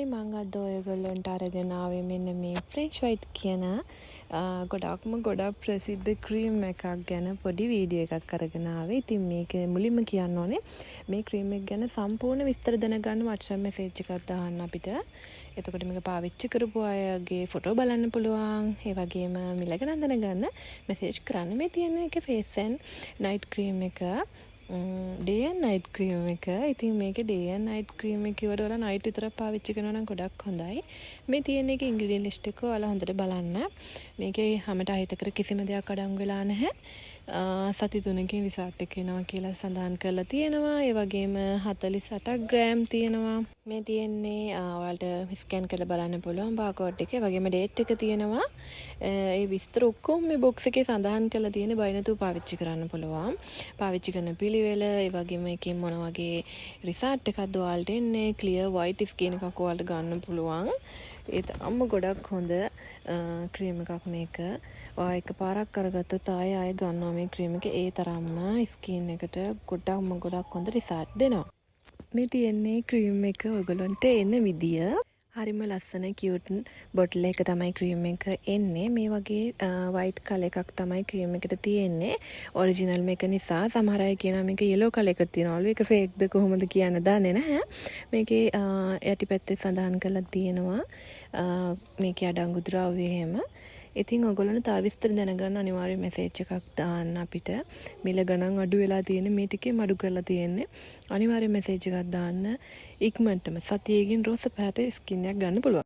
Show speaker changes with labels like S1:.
S1: මං අද ඔයගොල්ලන්ට අරගෙන ආවේ මෙන්න මේ ෆ්‍රෙන්ච් වයිට් කියන ගොඩක් ප්‍රසිද්ධ ක්‍රීම් එකක් ගැන පොඩි වීඩියෝ එකක් අරගෙන ආවේ. ඉතින් මේක මුලින්ම කියන්න ඕනේ මේ ක්‍රීම් එක ගැන සම්පූර්ණ විස්තර දැනගන්න WhatsApp message එකක් දාන්න අපිට. එතකොට මේක පාවිච්චි කරපු අයගේ ෆොටෝ බලන්න පුළුවන්. ඒ වගේම මිල ගණන් දැනගන්න message කරන්න. මේ තියෙන එක face and night cream එක. day and night cream එක. ඉතින් මේකේ day and night cream එක ඉවර වෙලා night විතරක් පාවිච්චි කරනවා නම් ගොඩක් හොඳයි. මේ තියෙන එකේ ingredient list එක ඔයාලා හොඳට බලන්න. මේකේ හැමට අහිතකර කිසිම දෙයක් අඩංගු වෙලා නැහැ. සති 3කින් රිසල්ට් එක එනවා කියලා සඳහන් කරලා තියෙනවා. ඒ වගේම 48 ග්‍රෑම් තියෙනවා. මේ තියෙන්නේ ඔයාලට ස්කෑන් කරලා බලන්න පුළුවන් බාකෝඩ් එකේ. ඒ වගේම ඩේට් එක තියෙනවා. ඒ විස්තර ඔක්කොම මේ බොක්ස් එකේ සඳහන් කරලා තියෙන බය නැතුව පාවිච්චි කරන්න පුළුවන්. පාවිච්චි කරන පිළිවෙල, ඒ වගේම එකෙන් මොන වගේ රිසල්ට් එකක්ද ඔයාලට එන්නේ, ක්ලියර් වයිට් ස්කින් එකක් ඔයාලට ගන්න පුළුවන්. ඒ තරම්ම ගොඩක් හොඳ ක්‍රීම් එකක් මේක. ඔයා එකපාරක් කරගත්තොත් ආයෙ ගන්නවා මේ ක්‍රීම් එක. ඒ තරම්ම ස්කින් එකට ගොඩක් හොඳ රිසල්ට් දෙනවා. මේ තියෙන්නේ ක්‍රීම් එක ඔයගලන්ට එන විදිය. හරිම ලස්සන කියුට් බොටල් එක තමයි ක්‍රීම් එක එන්නේ. මේ වගේ වයිට් කලර් එකක් තමයි ක්‍රීම් එකට තියෙන්නේ. ඔරිජිනල් මේක නිසා සමහර අය කියනවා මේක yellow කලර් එකක් තියෙනවලු. ඒක ෆේක්ද කොහොමද කියන්න දන්නේ නැහැ. මේකේ යටිපැත්තේ සඳහන් කරලා තියෙනවා මේකේ අඩංගු ද්‍රව්‍ය එහෙම. ඉතින් ඔයගොල්ලන්ට තව විස්තර දැනගන්න අනිවාර්යයෙන් මැසේජ් එකක් දාන්න අපිට. මිල ගණන් අඩු වෙලා තියෙන්නේ, මේ ටිකේ අඩු කරලා තියෙන්නේ. අනිවාර්යයෙන් මැසේජ් එකක් දාන්න. ඉක්මනටම සතියකින් රෝස පැහැට ස්කින් එකක් ගන්න පුළුවන්.